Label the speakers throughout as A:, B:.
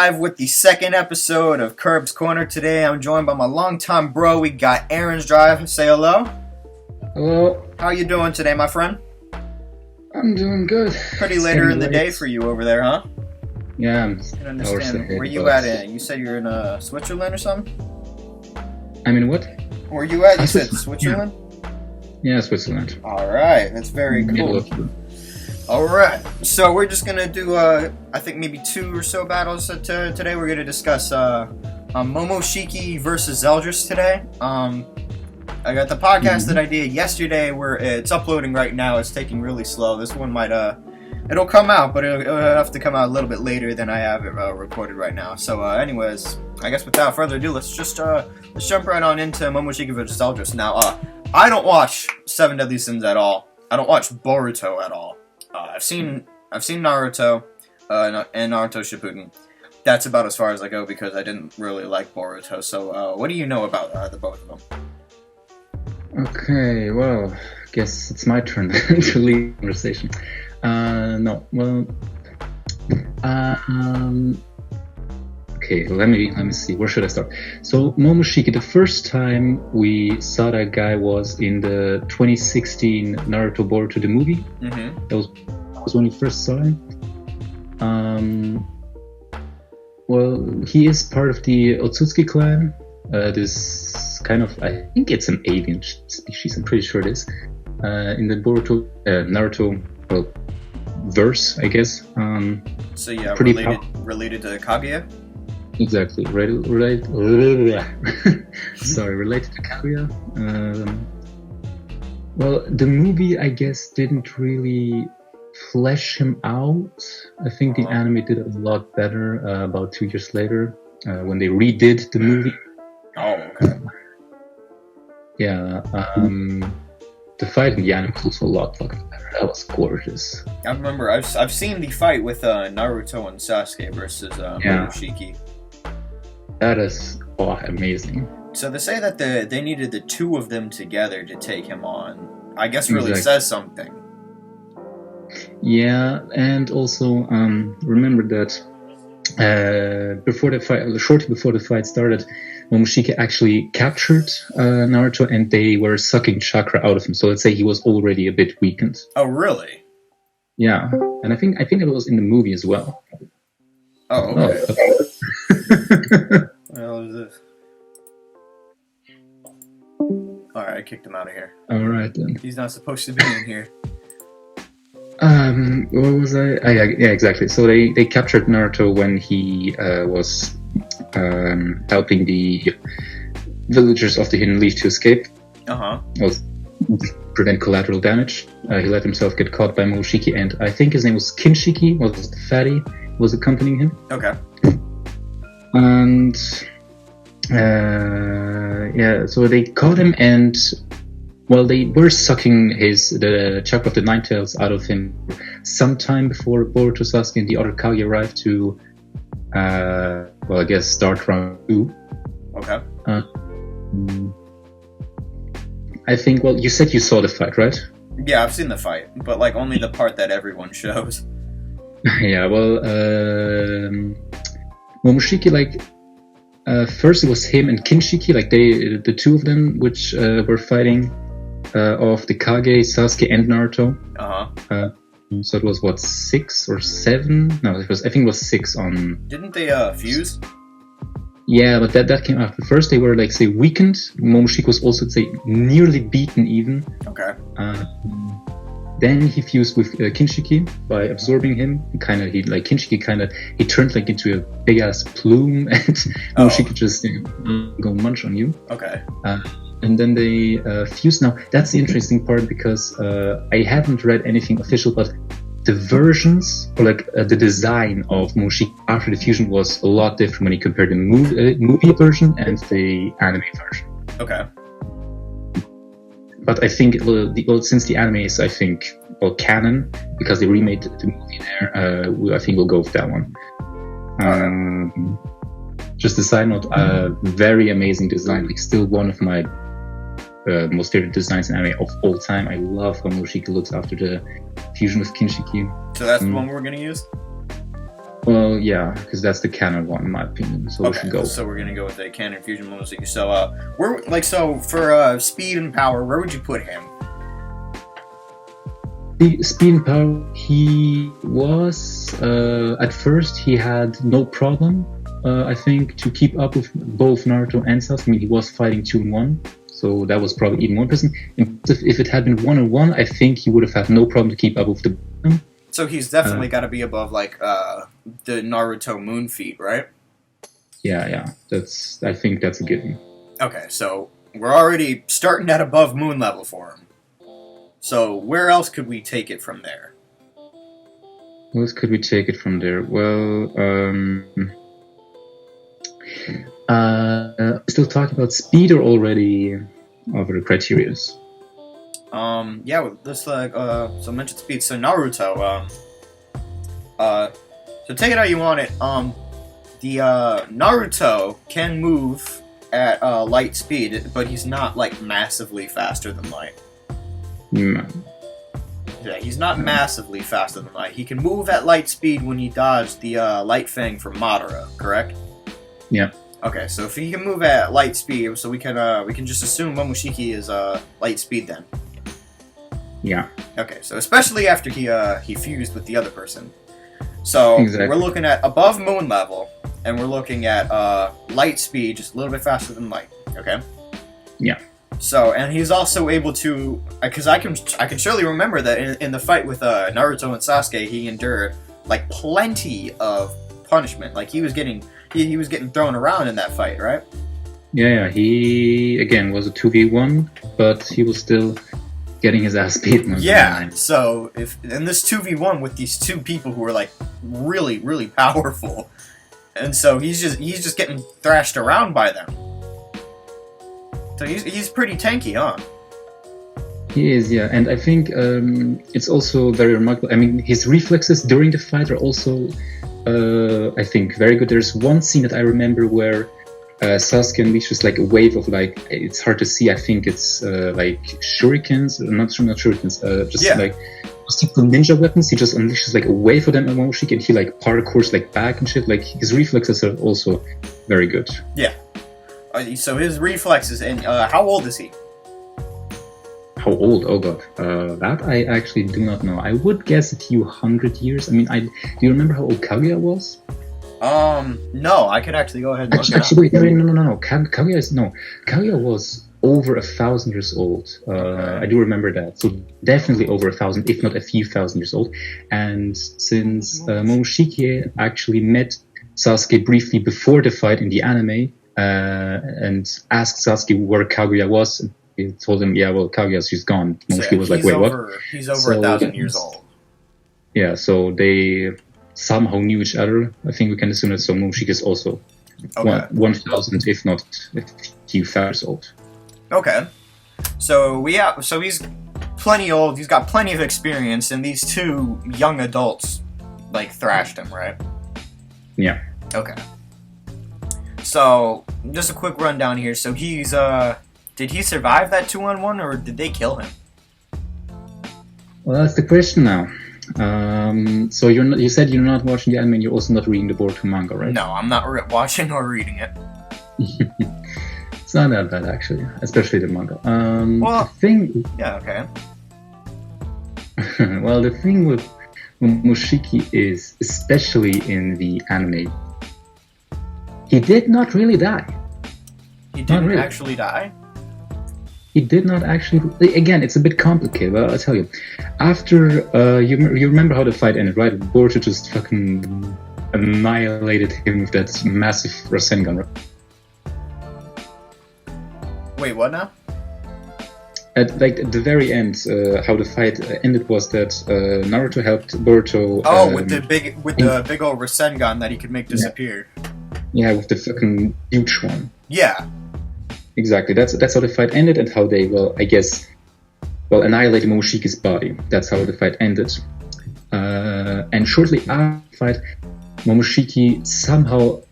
A: live with the second episode of Kerb's Corner. Today I'm joined by my longtime bro. We got Aaron's Drive. Say hello.
B: Hello.
A: How you doing today, my friend?
B: I'm doing good.
A: Pretty later in the day for you over there, huh?
B: Yeah,
A: I can understand. Where you at? You said you're in Switzerland or something?
B: I mean, what?
A: Where you at? You said Switzerland?
B: Yeah, Switzerland.
A: Alright, that's very cool. Alright, so we're just gonna do, I think maybe 2 or so battles today. We're gonna discuss Momoshiki versus Zeldris today. I got the podcast that I did yesterday where it's uploading right now. It's taking really slow. This one might, it'll come out, but it'll have to come out a little bit later than I have it recorded right now. So, anyways, I guess without further ado, let's jump right on into Momoshiki versus Zeldris. Now, I don't watch Seven Deadly Sins at all. I don't watch Boruto at all. I've seen Naruto and Naruto Shippuden. That's about as far as I go because I didn't really like Boruto. So, what do you know about the both of them?
B: Okay, well, I guess it's my turn to lead the conversation. Okay, let me see. Where should I start? So, Momoshiki, the first time we saw that guy was in the 2016 Naruto Boruto the movie. Mm-hmm. That was when we first saw him. Well, he is part of the Otsutsuki clan. This kind of, I think it's an alien species. I'm pretty sure it is. In the Naruto, well, verse, I guess.
A: So yeah, related to Kaguya.
B: Exactly. Sorry, related to Kaguya. Well, the movie, I guess, didn't really flesh him out. I think the anime did a lot better about 2 years later when they redid the movie.
A: Oh, okay.
B: Yeah. The fight in the anime was also a lot fucking better. That was gorgeous.
A: I remember I've seen the fight with Naruto and Sasuke versus Momoshiki.
B: That is amazing.
A: So they say that they needed the 2 of them together to take him on. I guess really says something.
B: Yeah, and also remember that shortly before the fight started, Momoshiki actually captured Naruto, and they were sucking chakra out of him. So let's say he was already a bit weakened.
A: Oh, really?
B: Yeah, and I think it was in the movie as well.
A: Oh, okay. What the hell is this? Alright, I kicked him out of here.
B: Alright then.
A: He's not supposed to be in here.
B: What was I? Yeah, exactly. So they captured Naruto when he was helping the villagers of the Hidden Leaf to escape. Prevent collateral damage. He let himself get caught by Momoshiki, and I think his name was Kinshiki, was the fatty, was accompanying him.
A: Okay.
B: And so they caught him, and well, they were sucking the chakra of the Nine Tails out of him sometime before Boruto, Sasuke, and the other Kage arrived to, I guess, start round 2.
A: Okay.
B: I think, well, you said you saw the fight, right?
A: Yeah, I've seen the fight, but like only the part that everyone shows.
B: Yeah, well, Momoshiki, first it was him and Kinshiki, the 2 of them, which were fighting of the Kage, Sasuke, and Naruto. So it was 6 or 7? No, I think it was 6 on.
A: Didn't they fuse?
B: Yeah, but that came after. First they were weakened. Momoshiki was also nearly beaten even.
A: Okay.
B: Then he fused with Kinshiki by absorbing him. Kinshiki he turned into a big ass plume, and Momoshiki just go munch on you.
A: Okay.
B: And then they fused. Now that's the interesting part because I haven't read anything official, but the versions or the design of Momoshiki after the fusion was a lot different when you compare the movie version and the anime version.
A: Okay.
B: But I think since the anime is, canon, because they remade the movie there, I think we'll go with that one. Just a side note, very amazing design, still one of my most favorite designs in anime of all time. I love how Momoshiki looks after the fusion with Kinshiki.
A: So that's the one we're going to use?
B: Well, yeah, because that's the canon one, in my opinion. So we should go.
A: So we're gonna go with the canon fusion Momoshiki. So, for speed and power, where would you put him?
B: The speed and power, he was at first he had no problem. I think to keep up with both Naruto and Sasuke. I mean, he was fighting 2-on-1, so that was probably even more impressive. If it had been 1-on-1, I think he would have had no problem to keep up with the.
A: So he's definitely got to be above the Naruto moon feat, right?
B: Yeah. I think that's a given.
A: Okay, so we're already starting at above moon level for him. So where else could we take it from there?
B: Where else could we take it from there? Well, still talking about speed or already over the criterias?
A: Yeah, this so mention speed. So Naruto, so take it how you want it. The Naruto can move at light speed, but he's not like massively faster than light. Yeah, he's not massively faster than light. He can move at light speed when he dodged the light fang from Madara, correct?
B: Yeah.
A: Okay, so if he can move at light speed, so we can just assume Momoshiki is light speed then.
B: Yeah.
A: Okay, so especially after he fused with the other person. So We're looking at above moon level, and we're looking at light speed, just a little bit faster than light. Okay.
B: Yeah.
A: So, and he's also able to, because I can surely remember that in the fight with Naruto and Sasuke, he endured like plenty of punishment. Like he was getting thrown around in that fight, right?
B: Yeah. He again was a 2v1, but he was still getting his ass beaten.
A: Yeah. So if in this 2v1 with these two people who are like really, really powerful, and so he's just getting thrashed around by them. So he's pretty tanky, huh?
B: He is, yeah, and I think it's also very remarkable. I mean, his reflexes during the fight are also, I think, very good. There's one scene that I remember where Sasuke unleashes like a wave of like, it's hard to see. I think it's like shurikens, not shurikens, like typical ninja weapons. He just unleashes like a wave of them at Momoshiki, and he like parkours like back and shit. Like his reflexes are also very good.
A: Yeah. So his reflexes, and how old is he?
B: How old? Oh god, that I actually do not know. I would guess a few 100 years. I mean, do you remember how old Kaguya was?
A: No, I could actually go ahead and
B: actually, wait, no. Kaguya was over 1,000 years old. I do remember that. So definitely over 1,000, if not a few thousand years old. And since Momoshiki actually met Sasuke briefly before the fight in the anime, and asked Sasuke where Kaguya was. He told him, yeah, well, Kaguya's gone. Momoshiki was like, wait, what?
A: He's over 1,000 years old.
B: Yeah, so they somehow knew each other. I think we can assume that. So Momoshiki is also 1,000, if not a few years old.
A: Okay. So he's plenty old. He's got plenty of experience, and these two young adults like thrashed him, right?
B: Yeah.
A: Okay. So, just a quick rundown here. So he's, did he survive that 2-on-1, or did they kill him?
B: Well, that's the question now. So you said you're not watching the anime, and you're also not reading the Boruto manga, right?
A: No, I'm not watching or reading it.
B: It's not that bad, actually, especially the manga.
A: Yeah, okay.
B: Well, the thing with Momoshiki is, especially in the anime, he did not really die.
A: He didn't actually die?
B: He did not actually... Again, it's a bit complicated, but I'll tell you. After... you remember how the fight ended, right? Boruto just fucking annihilated him with that massive Rasengan, right?
A: Wait, what now?
B: At the very end, how the fight ended was that Naruto helped Boruto...
A: with the big old Rasengan that he could make disappear.
B: Yeah, with the fucking huge one.
A: Yeah.
B: Exactly. That's how the fight ended, and how they, annihilated Momoshiki's body. That's how the fight ended. And shortly after the fight, Momoshiki somehow,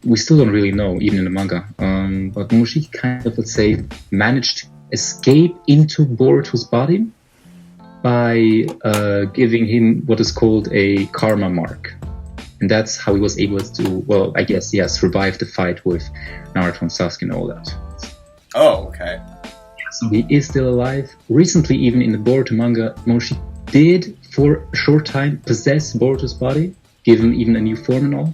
B: we still don't really know, even in the manga, but Momoshiki kind of, let's say, managed to escape into Boruto's body by giving him what is called a karma mark. and that's how he was able to, well, I guess, yeah, survive the fight with Naruto and Sasuke and all that.
A: Oh, okay.
B: So he is still alive. Recently, even in the Boruto manga, Momoshiki did, for a short time, possess Boruto's body, give him even a new form and all,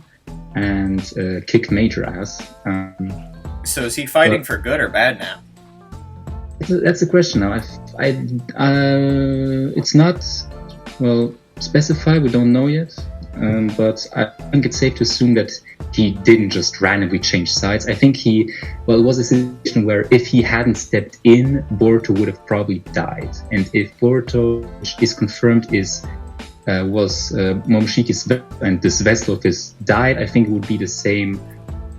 B: and kick major ass.
A: So is he fighting for good or bad now?
B: That's the question now. It's not, well, specified, we don't know yet, but I think it's safe to assume that he didn't just randomly change sides. I think it was a situation where if he hadn't stepped in, Boruto would have probably died. And if Boruto, which is confirmed, was Momoshiki's and this vessel of his died, I think it would be the same.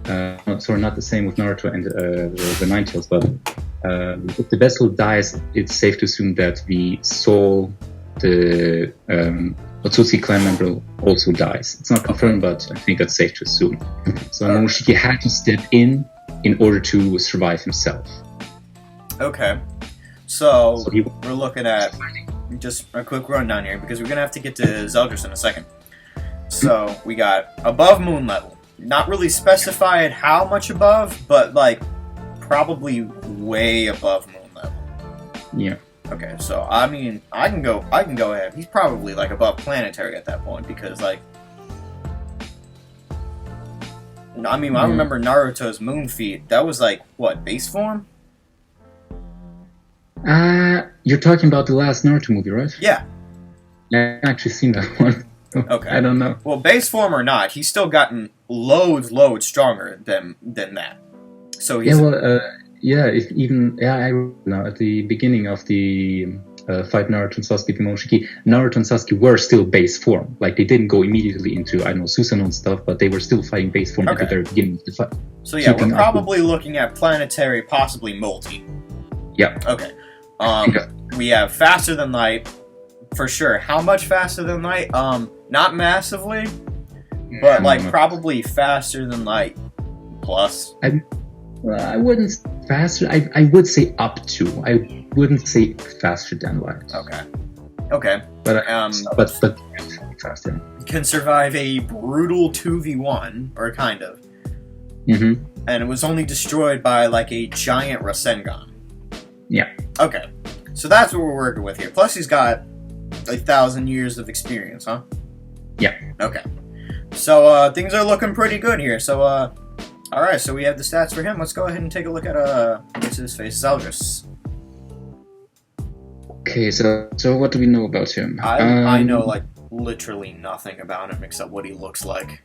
B: Sorry, not the same with Naruto and the Nine Tails, but if the vessel dies, it's safe to assume that the soul, the Otsutsuki clan member, also dies. It's not confirmed, but I think that's safe to assume. So Momoshiki had to step in order to survive himself.
A: Okay. So we're looking at just a quick rundown here, because we're going to have to get to Zeldris in a second. So we got above moon level. Not really specified how much above, but like probably way above moon level.
B: Yeah.
A: Okay, so I mean, I can go ahead. He's probably like above planetary at that point, because like, I mean, I remember Naruto's moon feat. That was like what, base form?
B: You're talking about the last Naruto movie, right?
A: Yeah.
B: I've actually seen that one.
A: Okay.
B: I don't know.
A: Well, base form or not, he's still gotten loads stronger than that. So he's...
B: I know at the beginning of the fight Naruto and Sasuke Momoshiki, Naruto and Sasuke were still base form. Like, they didn't go immediately into, I don't know, Susanoo and stuff, but they were still fighting base form at the very beginning of the fight.
A: So yeah, we're probably looking at planetary, possibly multi.
B: Yeah.
A: Okay. We have faster than light, for sure. How much faster than light? Not massively, but like probably faster than light plus.
B: I wouldn't say faster. I would say up to. I wouldn't say faster than light.
A: Okay.
B: But faster.
A: Can survive a brutal 2v1, or kind of.
B: Mm-hmm.
A: And it was only destroyed by like a giant Rasengan.
B: Yeah.
A: Okay. So that's what we're working with here. Plus he's got 1,000 years of experience, huh?
B: Yeah.
A: Okay. So things are looking pretty good here. So alright, so we have the stats for him. Let's go ahead and take a look at what's his face, Zeldris.
B: Okay, so what do we know about him?
A: I know like literally nothing about him except what he looks like.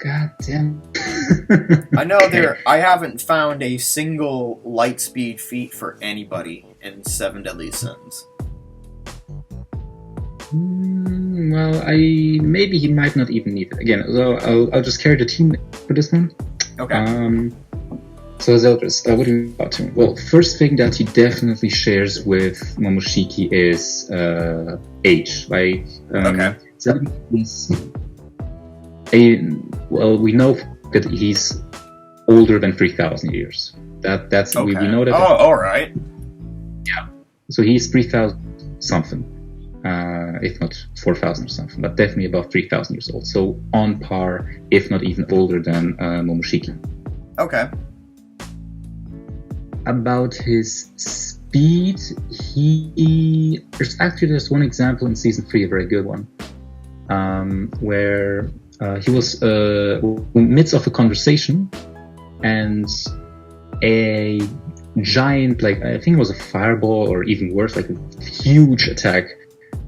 B: God damn.
A: I know I haven't found a single light speed feat for anybody in 7 Deadly Sins.
B: Well, maybe he might not even need it. Again, so I'll just carry the team for this one.
A: Okay.
B: So Zeldris, what do you know about him? Well, first thing that he definitely shares with Momoshiki is age. Like, Zeldris is we know that he's older than 3,000 years. That's we know that.
A: Oh, all right.
B: Yeah. So he's 3,000 something. If not 4,000 or something, but definitely about 3,000 years old. So on par, if not even older than Momoshiki.
A: Okay.
B: About his speed, there's one example in season 3, a very good one, where he was in the midst of a conversation, and a giant, like I think it was a fireball or even worse, like a huge attack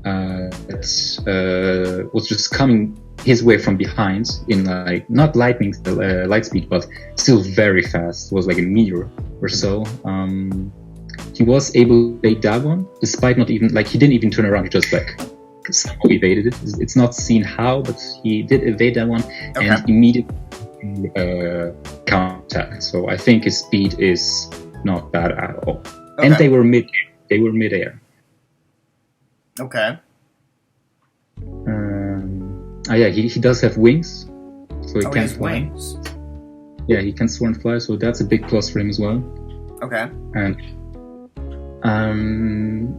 B: that was just coming his way from behind in like not light speed, but still very fast. It was like a meteor or so. He was able to evade that one, despite not even he didn't even turn around. He just somehow evaded it. It's not seen how, but he did evade that one and immediately counterattack. So I think his speed is not bad at all. Okay. And they were mid-air.
A: Okay.
B: He does have wings, so he can fly.
A: Wings.
B: Yeah, he can soar and fly, so that's a big plus for him as well.
A: Okay.
B: And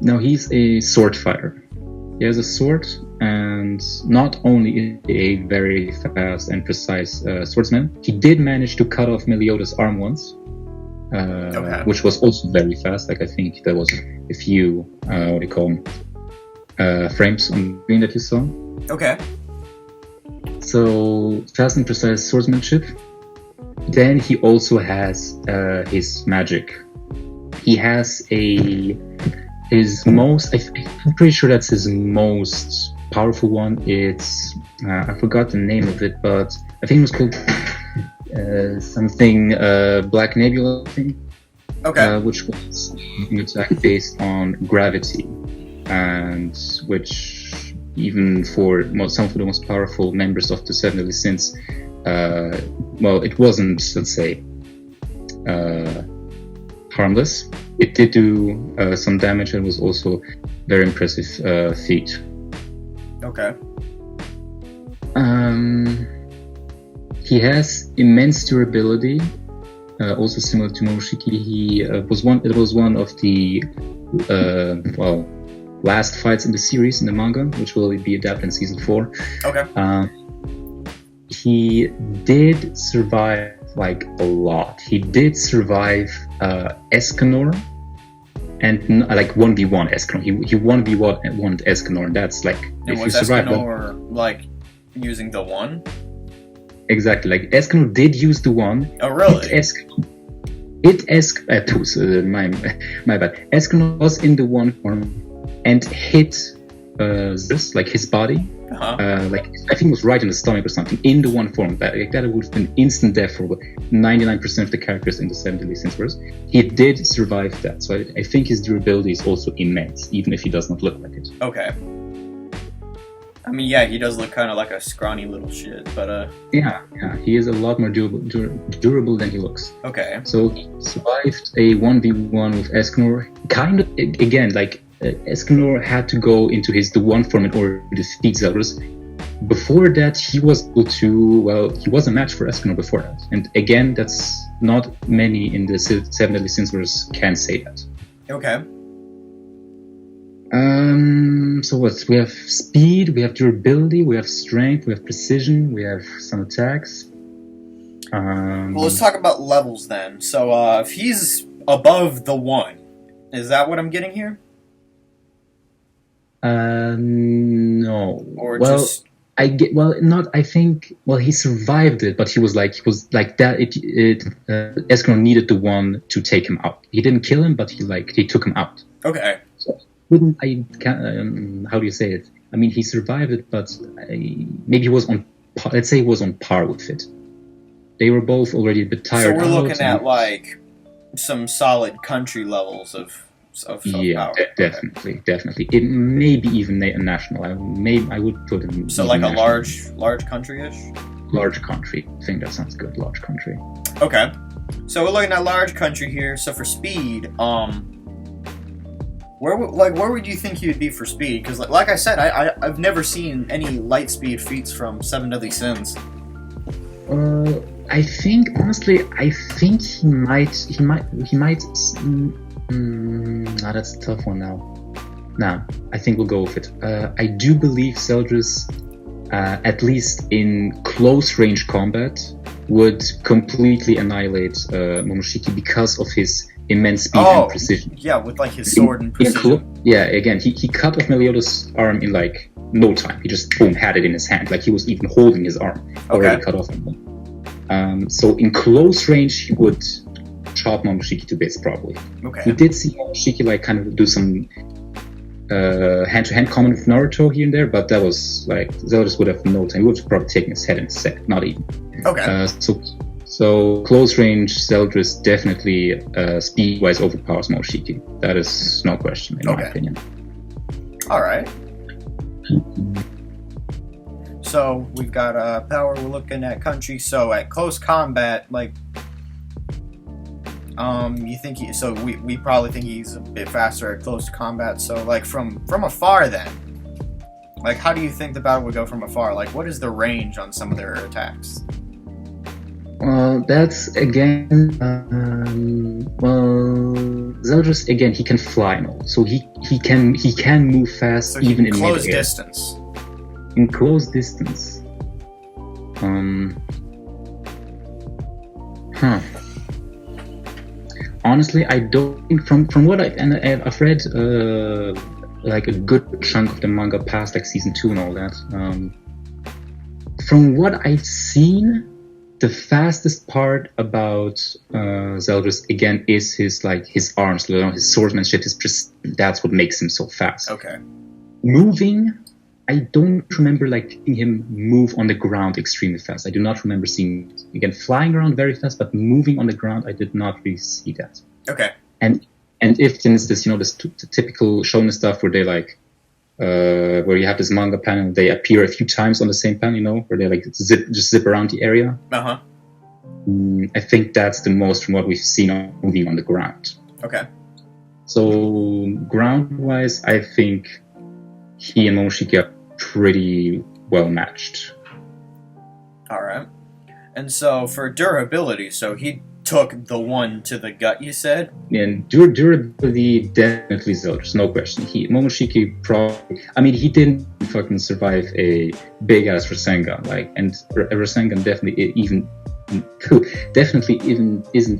B: now he's a sword fighter. He has a sword, and not only is he a very fast and precise swordsman, he did manage to cut off Meliodas' arm once, which was also very fast. Like, I think there was a few, what do you call them, frames on the screen that you saw.
A: Okay.
B: So, fast and precise swordsmanship. Then he also has his magic. He has I'm pretty sure that's his most powerful one. It's I forgot the name of it, but I think it was called something Black Nebula thing.
A: Okay.
B: Which was an attack based on gravity, and which even for some of the most powerful members of the Seven Deadly Sins, it wasn't, let's say, harmless. It did do some damage and was also very impressive feat.
A: Okay.
B: He has immense durability, also similar to Momoshiki. It was one of the last fights in the series in the manga, which will be adapted in season 4.
A: Okay.
B: He did survive like a lot. He did survive Escanor and like 1v1 Escanor. He 1v1 Escanor, and that's like,
A: and
B: if
A: was
B: you survive
A: Escanor
B: that,
A: like using the one?
B: Exactly, like Escanor did use the one.
A: Oh really?
B: My bad. Escanor was in the one form and hit Zeus, like his body. Like I think it was right in the stomach or something, in the one form. That would have been instant death for 99% of the characters in the Seven Deadly Sins verse. He did survive that, so I think his durability is also immense, even if he does not look like it.
A: Okay. I mean, yeah, he does look kind of like a scrawny little shit, but
B: Yeah, he is a lot more durable than he looks.
A: Okay.
B: So he survived a 1v1 with Escanor. Kind of, again, like, Escanor had to go into the one form in order to defeat Zeldris. Before that, he was able to, he was a match for Escanor before that. And again, that's not many in the Seven Deadly Sins verse can say that.
A: Okay.
B: So what? We have speed, we have durability, we have strength, we have precision, we have some attacks.
A: Well, let's talk about levels then. So, if he's above the 1, is that what I'm getting here?
B: No.
A: Or
B: well,
A: just...
B: I think he survived it, but he was like that. Escanor needed the one to take him out. He didn't kill him, but he took him out.
A: Okay.
B: So how do you say it? I mean, he survived it, but maybe he was on par. Let's say he was on par with it. They were both already a bit tired.
A: So we're looking at like some solid country levels of
B: yeah,
A: power.
B: Definitely. It may be even a national. I would put him.
A: So like a large country-ish.
B: Large country. I think that sounds good. Large country.
A: Okay. So we're looking at large country here. So for speed, where would you think he would be for speed? Because like I said, I've never seen any light speed feats from Seven Deadly Sins.
B: I think honestly, he might. That's a tough one now. Nah, I think we'll go with it. I do believe Zeldris, at least in close range combat, would completely annihilate Momoshiki because of his immense speed and precision.
A: Yeah, with like his sword and precision.
B: Again, he cut off Meliodas' arm in like no time. He just had it in his hand, like he was even holding his arm already cut off. So in close range, he would chop Momoshiki to bits probably.
A: Okay.
B: We did see Momoshiki like kind of do some hand-to-hand combat with Naruto here and there, but that was like Zeldris would have no time. He would have probably taken his head in a second, not even.
A: Okay.
B: So close range Zeldris definitely speed-wise overpowers Momoshiki. That is no question in my opinion.
A: All right. So we've got power. We're looking at country. So at close combat, like, you think we probably think he's a bit faster at close combat. So like from afar, then, like, how do you think the battle would go from afar? Like, what is the range on some of their attacks?
B: That's again. Zeldris again, he can fly and all, so he can move fast,
A: so
B: even in
A: close
B: mid-air.
A: distance.
B: In close distance. Honestly, I don't think from what I've read like a good chunk of the manga past like season 2 and all that. From what I've seen, the fastest part about Zeldris again is his arms, his swordsmanship, his precision. That's what makes him so fast.
A: Okay.
B: Moving, I don't remember seeing him move on the ground extremely fast. I do not remember seeing again flying around very fast, but moving on the ground, I did not really see that.
A: Okay.
B: And if there's this typical shonen stuff where they where you have this manga panel, they appear a few times on the same panel, where they just zip around the area.
A: Uh-huh.
B: I think that's the most from what we've seen moving on the ground.
A: Okay.
B: So ground-wise, I think he and Momoshiki are pretty well matched.
A: All right. And so for durability, so he took the one to the gut, you said?
B: And durability, definitely Zeldris, no question. Momoshiki probably, he didn't fucking survive a big ass Rasengan, and a Rasengan definitely isn't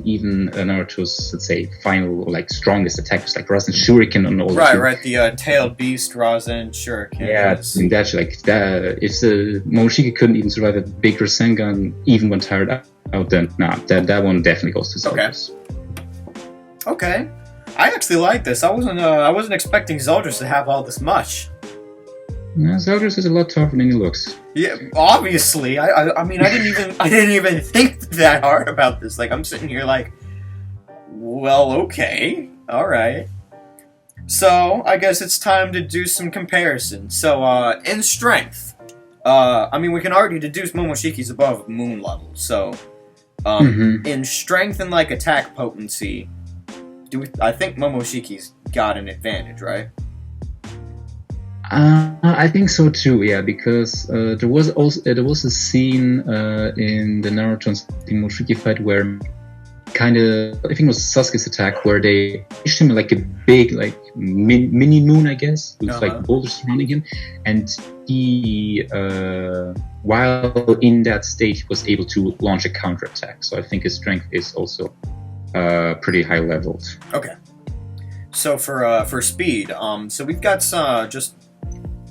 B: even Naruto's, let's say, final strongest attackers, like Rasen Shuriken and all that.
A: Right, the tailed beast Rasen Shuriken.
B: Yeah, that's that. If the Momoshiki couldn't even survive a big Rasengan, even when tired out, then that one definitely goes to Zeldris.
A: Okay. I actually like this. I wasn't expecting Zeldris to have all this much.
B: No, Zeldris is a lot tougher than he looks.
A: Yeah, obviously. I mean, I didn't even think that hard about this. I'm sitting here well, okay, all right. So I guess it's time to do some comparisons. So in strength, we can already deduce Momoshiki's above moon level. So in strength and attack potency, I think Momoshiki's got an advantage, right?
B: I think so too, yeah, because there was a scene in the Naruto and Momoshiki fight where I think it was Sasuke's attack, where they pushed him a big mini moon, I guess, with boulders surrounding him, and he while in that state he was able to launch a counterattack. So I think his strength is also pretty high leveled. Okay.
A: So for speed, so we've got just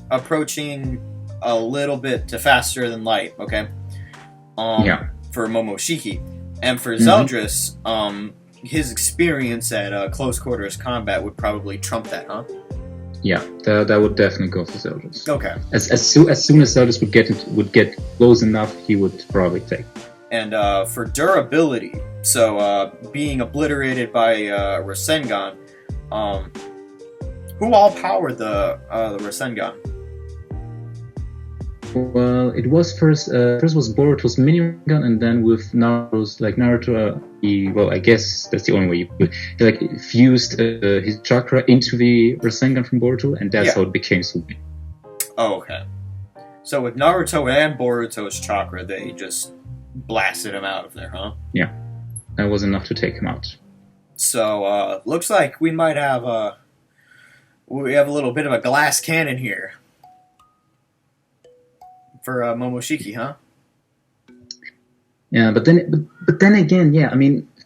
A: approaching a little bit to faster than light, okay? For Momoshiki. And for Zeldris, his experience at close quarters combat would probably trump that, huh?
B: Yeah, that would definitely go for Zeldris.
A: Okay.
B: As soon as Zeldris would get close enough, he would probably take.
A: And for durability, so being obliterated by Rasengan, who all powered the Rasengan?
B: Well, it was first was Boruto's minigun, and then with Naruto's Naruto, I guess that's the only way he fused his chakra into the Rasengan from Boruto, and that's how it became so big.
A: Oh, okay. So with Naruto and Boruto's chakra, they just blasted him out of there, huh?
B: Yeah, that was enough to take him out.
A: So looks like we might have a little bit of a glass cannon here. For Momoshiki, huh?
B: Yeah, but then again, yeah.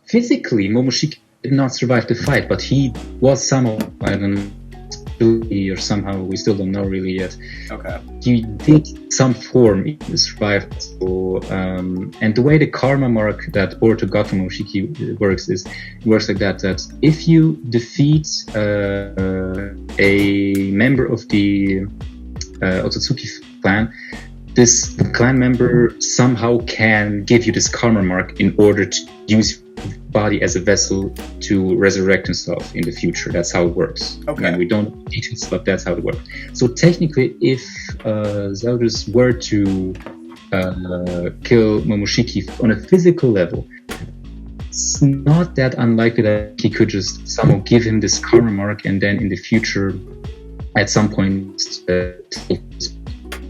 B: Physically, Momoshiki did not survive the fight, but he was somehow, I don't know, or somehow we still don't know really yet.
A: Okay.
B: He did some form survive. So, and the way the karma mark that Boruto got from Momoshiki works like that. That if you defeat a member of the Otsutsuki clan, this clan member somehow can give you this karma mark in order to use your body as a vessel to resurrect himself in the future. That's how it works.
A: Okay.
B: And we don't know details, but that's how it works. So technically, if Zeldris were to kill Momoshiki on a physical level, it's not that unlikely that he could just somehow give him this karma mark and then in the future, at some point,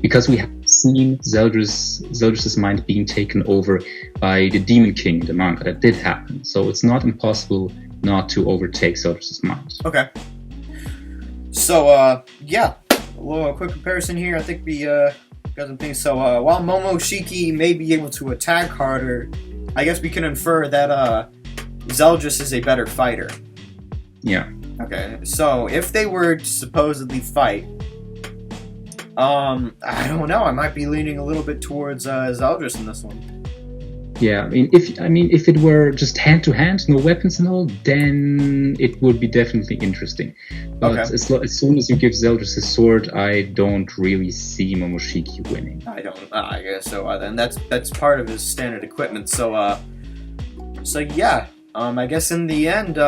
B: because we have seen Zeldris' mind being taken over by the Demon King, the manga. That did happen. So it's not impossible not to overtake Zeldris' mind.
A: Okay. So, yeah, a little quick comparison here. I think we got some things. So, while Momoshiki may be able to attack harder, I guess we can infer that Zeldris is a better fighter.
B: Yeah.
A: Okay, so if they were to supposedly fight, I don't know. I might be leaning a little bit towards Zeldris in this one.
B: Yeah, if it were just hand to hand, no weapons and all, then it would be definitely interesting. But
A: Okay.
B: as soon as you give Zeldris his sword, I don't really see Momoshiki winning.
A: I don't. I guess so. Then that's part of his standard equipment. So yeah. I guess in the end,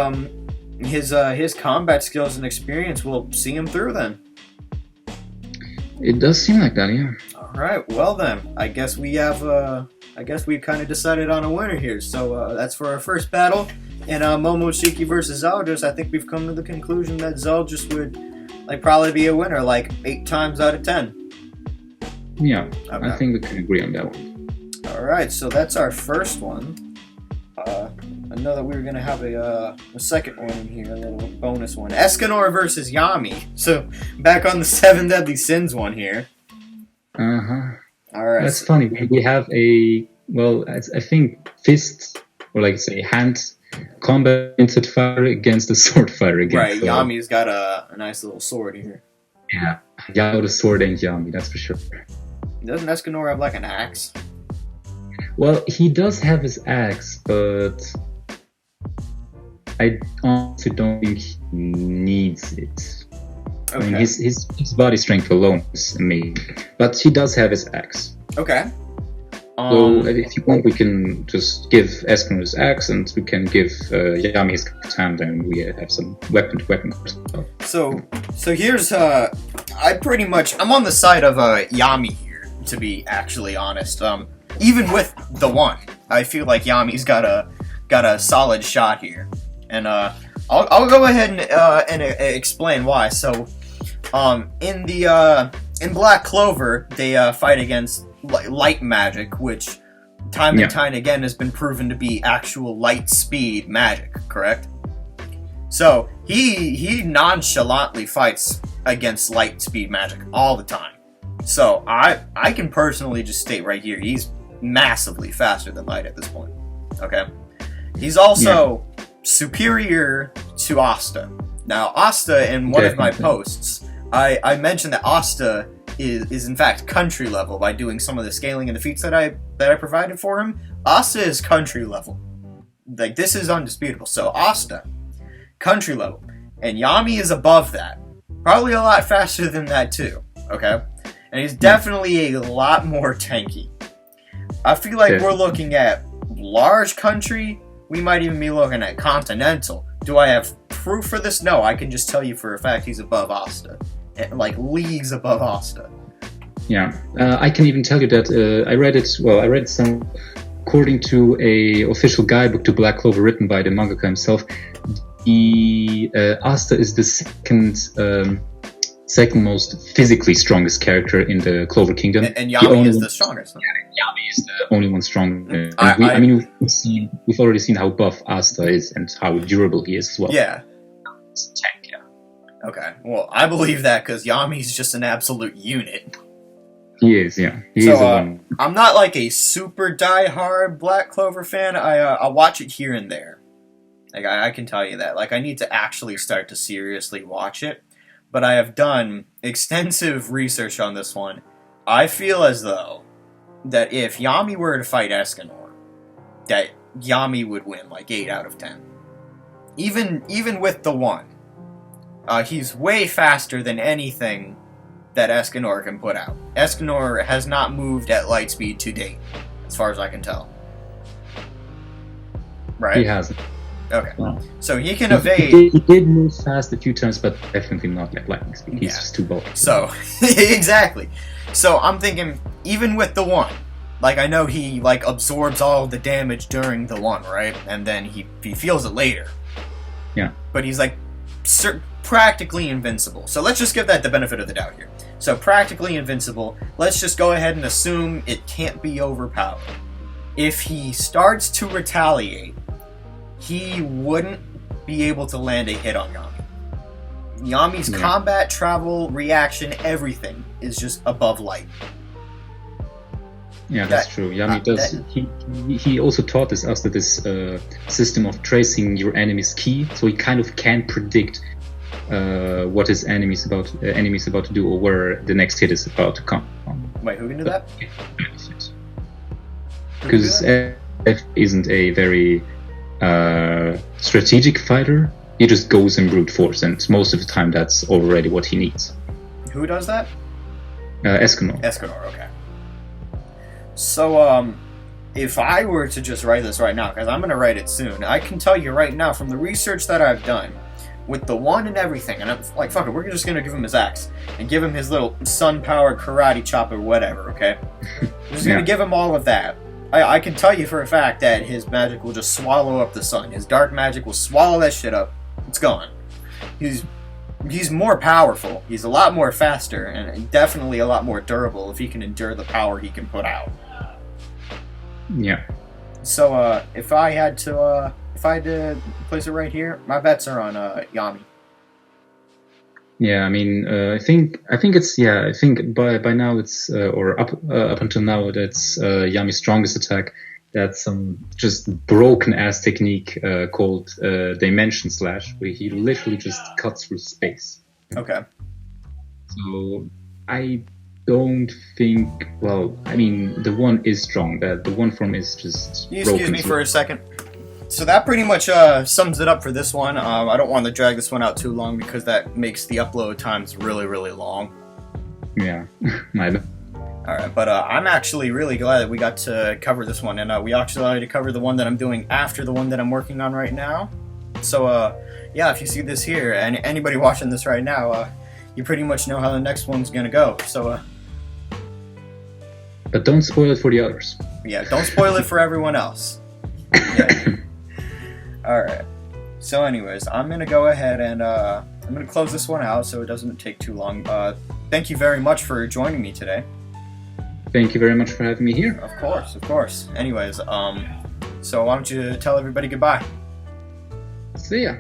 A: his combat skills and experience will see him through. Then.
B: It does seem like that, yeah.
A: All right. Well then, I guess we have. I guess we've kind of decided on a winner here. So that's for our first battle. In Momoshiki versus Zeldris, I think we've come to the conclusion that Zeldris would probably be a winner, 8 times out of 10.
B: Yeah,
A: Okay.
B: I think we can agree on that one.
A: All right, so that's our first one. I know that we were gonna have a second one in here, a little bonus one. Escanor versus Yami. So back on the 7 Deadly Sins one here.
B: Uh-huh.
A: All right.
B: That's funny. We have I think fist, or say hand combat instant fire against the sword fire again.
A: Right,
B: So,
A: Yami's got a nice little sword here.
B: yeah, Yao the sword ain't Yami, that's for sure.
A: Doesn't Escanor have an axe?
B: Well, he does have his axe, but I honestly don't think he needs it.
A: Okay.
B: I mean, his body strength alone is amazing, but he does have his axe.
A: Okay.
B: So if you want, we can just give Escanor his axe, and we can give Yami his katana, and we have some weapon-to-weapon stuff.
A: So here's I'm on the side of Yami here, to be actually honest. Even with the one, I feel like Yami's got a solid shot here, and I'll go ahead and explain why. So, in Black Clover, they fight against light magic, which time and time again has been proven to be actual light speed magic. Correct? So he nonchalantly fights against light speed magic all the time. So I can personally just state right here, he's massively faster than light at this point. Okay? He's also superior to Asta. Now, Asta, in one of my posts, I mentioned that Asta is in fact country level by doing some of the scaling and the feats that I provided for him. Asta is country level. This is undisputable. So Asta, country level. And Yami is above that. Probably a lot faster than that too. Okay? And he's definitely a lot more tanky. I feel like we're looking at large country. We might even be looking at continental. Do I have proof for this? No, I can just tell you for a fact he's above Asta. Leagues above Asta.
B: Yeah, I can even tell you that I read it some according to a official guidebook to Black Clover written by the mangaka himself. Asta is the second most physically strongest character in the Clover Kingdom.
A: And Yami is the strongest.
B: Yami is the only one strong. We've already seen how buff Asta is and how durable he is as well.
A: Yeah.
B: It's a tank, yeah.
A: Okay, well, I believe that because Yami's just an absolute unit.
B: He is, yeah. He is
A: I'm not a super die-hard Black Clover fan. I watch it here and there. I can tell you that. I need to actually start to seriously watch it. But I have done extensive research on this one. I feel as though that if Yami were to fight Escanor, that Yami would win 8 out of 10. Even with the one. He's way faster than anything that Escanor can put out. Escanor has not moved at light speed to date, as far as I can tell. Right?
B: He hasn't.
A: Okay.
B: No.
A: So he can evade.
B: He did move fast a few times, but definitely not like lightning speed. He's just too bulky.
A: So, exactly. So I'm thinking, even with the one, I know he, absorbs all of the damage during the one, right? And then he feels it later.
B: Yeah.
A: But he's, practically invincible. So let's just give that the benefit of the doubt here. So practically invincible, let's just go ahead and assume it can't be overpowered. If he starts to retaliate, he wouldn't be able to land a hit on Yami. Yami's combat, travel, reaction, everything is just above light.
B: Yeah, that's true. Yami does. He also taught us that this system of tracing your enemy's ki, so he kind of can predict what his enemy's about to do, or where the next hit is about to come.
A: Wait, who can do that?
B: Because F isn't a very strategic fighter. He just goes in brute force, and most of the time that's already what he needs.
A: Who does that?
B: Escanor.
A: Escanor, okay. So, if I were to just write this right now, because I'm going to write it soon, I can tell you right now from the research that I've done, with the one and everything, and I'm like, fuck it, we're just going to give him his axe, and give him his little sun-powered karate chop or whatever, okay? We're just going to give him all of that. I can tell you for a fact that his magic will just swallow up the sun. His dark magic will swallow that shit up. It's gone. He's more powerful. He's a lot more faster, and definitely a lot more durable if he can endure the power he can put out.
B: Yeah.
A: So, if I had to place it right here, my bets are on Yami.
B: Yeah, I mean, I think it's I think by now it's or up until now that's Yami's strongest attack. That's some just broken ass technique called Dimension Slash, where he literally just cuts through space.
A: Okay.
B: So I don't think. Well, I mean, the one is strong. That the one form is just.
A: You excuse me for a second. So that pretty much sums it up for this one. I don't want to drag this one out too long because that makes the upload times really, really long.
B: Yeah, my bad.
A: Alright, but I'm actually really glad that we got to cover this one, and we actually already covered the one that I'm doing after the one that I'm working on right now. So, yeah, if you see this here, and anybody watching this right now, you pretty much know how the next one's gonna go, so,
B: But don't spoil it for the others.
A: Yeah, don't spoil it for everyone else. Yeah. Alright, so anyways, I'm gonna go ahead and, I'm gonna close this one out so it doesn't take too long. Thank you very much for joining me today.
B: Thank you very much for having me here.
A: Of course, of course. Anyways, so why don't you tell everybody goodbye?
B: See ya.